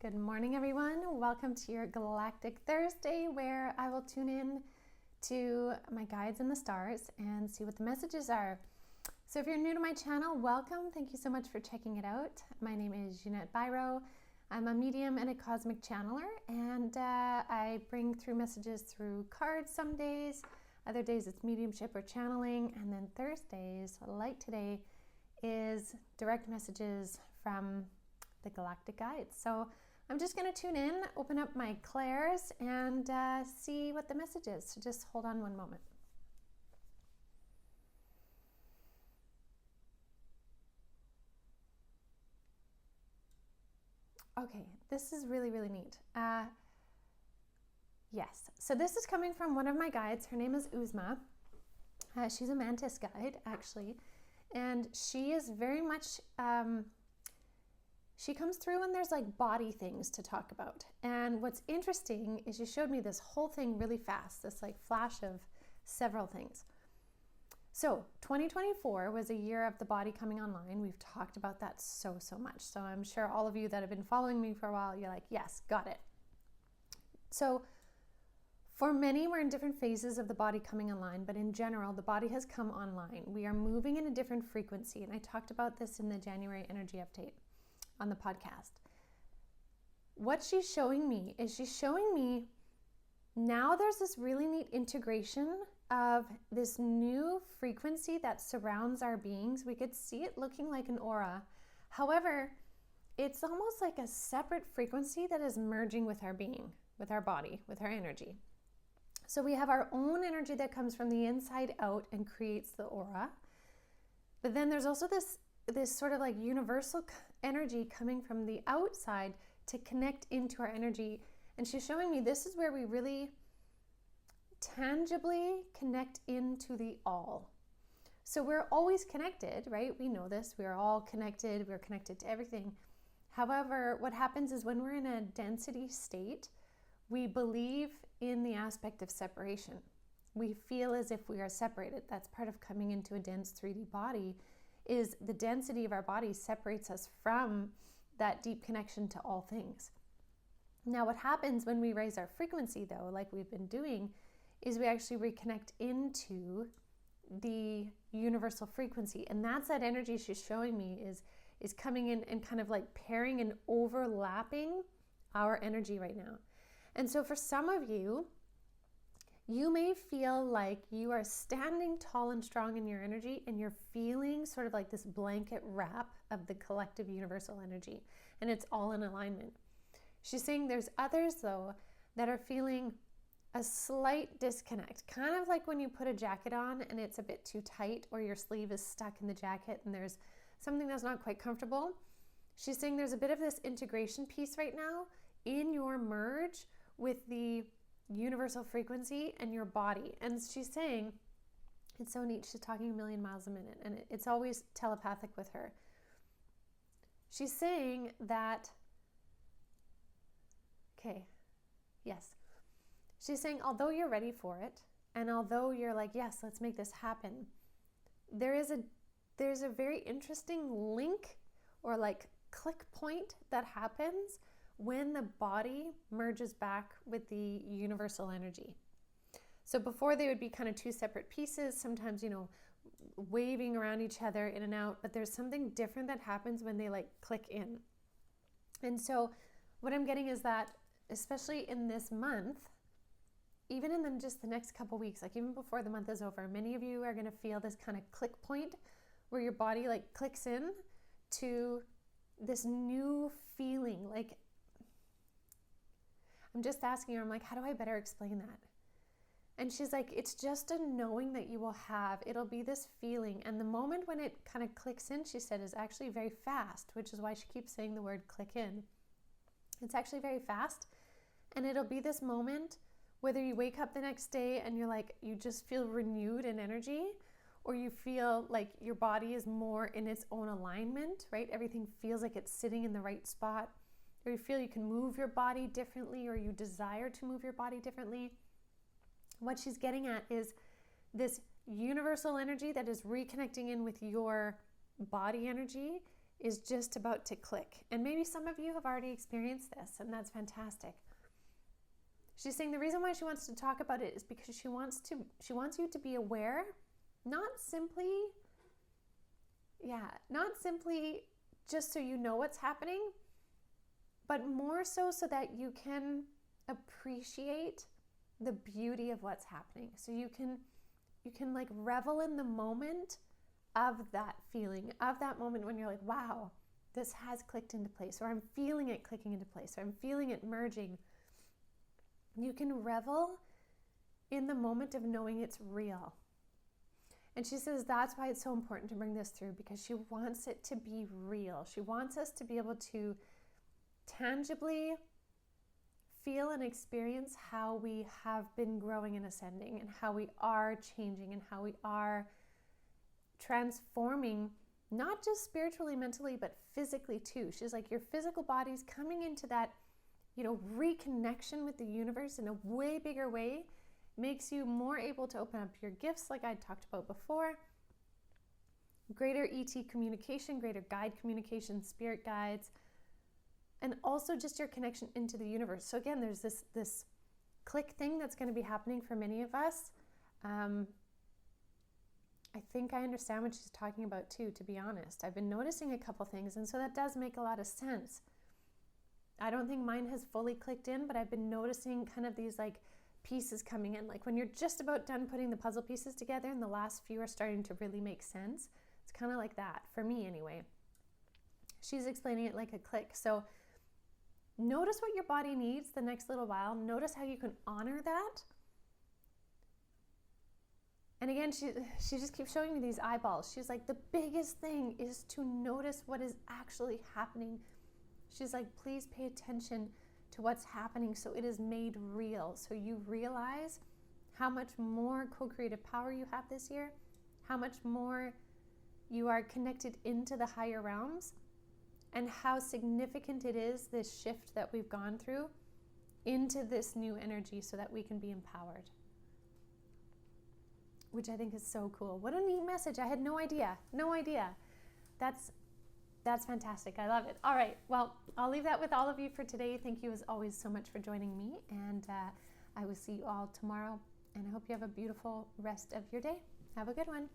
Good morning, everyone. Welcome to your Galactic Thursday, where I will tune in to my guides in the stars and see what the messages are. So if you're new to my channel, welcome. Thank you so much for checking it out. My name is Jeanette Byro. I'm a medium and a cosmic channeler, and I bring through messages through cards some days. Other days it's mediumship or channeling, and then Thursdays, like today, is direct messages from the Galactic Guides. So I'm just going to tune in, open up my clairs, and see what the message is. So just hold on one moment. Okay, this is really, really neat. Yes, so this is coming from one of my guides. Her name is Uzma. She's a mantis guide, actually. And she is very much... she comes through when there's like body things to talk about. And what's interesting is she showed me this whole thing really fast, this like flash of several things. So 2024 was a year of the body coming online. We've talked about that so much. So I'm sure all of you that have been following me for a while, you're like, yes, got it. So for many, we're in different phases of the body coming online, but in general, the body has come online. We are moving in a different frequency. And I talked about this in the January energy update on the podcast. What she's showing me is now there's this really neat integration of this new frequency that surrounds our beings. We could see it looking like an aura. However, it's almost like a separate frequency that is merging with our being, with our body, with our energy. So we have our own energy that comes from the inside out and creates the aura. But then there's also this sort of like universal energy coming from the outside to connect into our energy. And she's showing me this is where we really tangibly connect into the all. So we're always connected, right? We know this. We're all connected. We're connected to everything. However, what happens is when we're in a density state, we believe in the aspect of separation. We feel as if we are separated. That's part of coming into a dense 3D body, is the density of our body separates us from that deep connection to all things. Now, what happens when we raise our frequency, though, like we've been doing, is we actually reconnect into the universal frequency. And that's that energy she's showing me is coming in and kind of like pairing and overlapping our energy right now. And so for some of you, you may feel like you are standing tall and strong in your energy and you're feeling sort of like this blanket wrap of the collective universal energy, and it's all in alignment. She's saying there's others, though, that are feeling a slight disconnect, kind of like when you put a jacket on and it's a bit too tight, or your sleeve is stuck in the jacket and there's something that's not quite comfortable. She's saying there's a bit of this integration piece right now in your merge with the universal frequency and your body. And she's saying, it's so neat, she's talking a million miles a minute, and it's always telepathic with her. She's saying that, she's saying although you're ready for it, and although you're like, yes, let's make this happen, there's a very interesting link or like click point that happens when the body merges back with the universal energy. So before they would be kind of two separate pieces, sometimes, waving around each other in and out, but there's something different that happens when they like click in. And so what I'm getting is that, especially in this month, even in just the next couple weeks, like even before the month is over, many of you are going to feel this kind of click point where your body like clicks in to this new feeling. Like, I'm just asking her, I'm like, how do I better explain that? And she's like, it's just a knowing that you will have. It'll be this feeling. And the moment when it kind of clicks in, she said, is actually very fast, which is why she keeps saying the word click in. It's actually very fast. And it'll be this moment, whether you wake up the next day and you're like, you just feel renewed in energy, or you feel like your body is more in its own alignment, right? Everything feels like it's sitting in the right spot. Or you feel you can move your body differently, or you desire to move your body differently. What she's getting at is this universal energy that is reconnecting in with your body energy is just about to click. And maybe some of you have already experienced this, and that's fantastic. She's saying the reason why she wants to talk about it is because she wants you to be aware, not simply just so you know what's happening, but more so that you can appreciate the beauty of what's happening. So you can like revel in the moment of that feeling, of that moment when you're like, wow, this has clicked into place, or I'm feeling it clicking into place, or I'm feeling it merging. You can revel in the moment of knowing it's real. And she says that's why it's so important to bring this through, because she wants it to be real. She wants us to be able to tangibly feel and experience how we have been growing and ascending, and how we are changing, and how we are transforming, not just spiritually, mentally, but physically too. She's like, your physical body's coming into that, reconnection with the universe in a way bigger way, makes you more able to open up your gifts, like I talked about before. Greater ET communication, greater guide communication, spirit guides, and also just your connection into the universe. So again, there's this click thing that's going to be happening for many of us. I think I understand what she's talking about too, to be honest. I've been noticing a couple things, and so that does make a lot of sense. I don't think mine has fully clicked in, but I've been noticing kind of these like pieces coming in. Like when you're just about done putting the puzzle pieces together and the last few are starting to really make sense. It's kind of like that, for me anyway. She's explaining it like a click. So notice what your body needs the next little while. Notice how you can honor that. And again, she just keeps showing me these eyeballs. She's like, the biggest thing is to notice what is actually happening. She's like, please pay attention to what's happening so it is made real. So you realize how much more co-creative power you have this year, how much more you are connected into the higher realms, and how significant it is, this shift that we've gone through into this new energy so that we can be empowered. Which I think is so cool. What a neat message. I had no idea. That's fantastic. I love it. All right. Well, I'll leave that with all of you for today. Thank you as always so much for joining me. And I will see you all tomorrow. And I hope you have a beautiful rest of your day. Have a good one.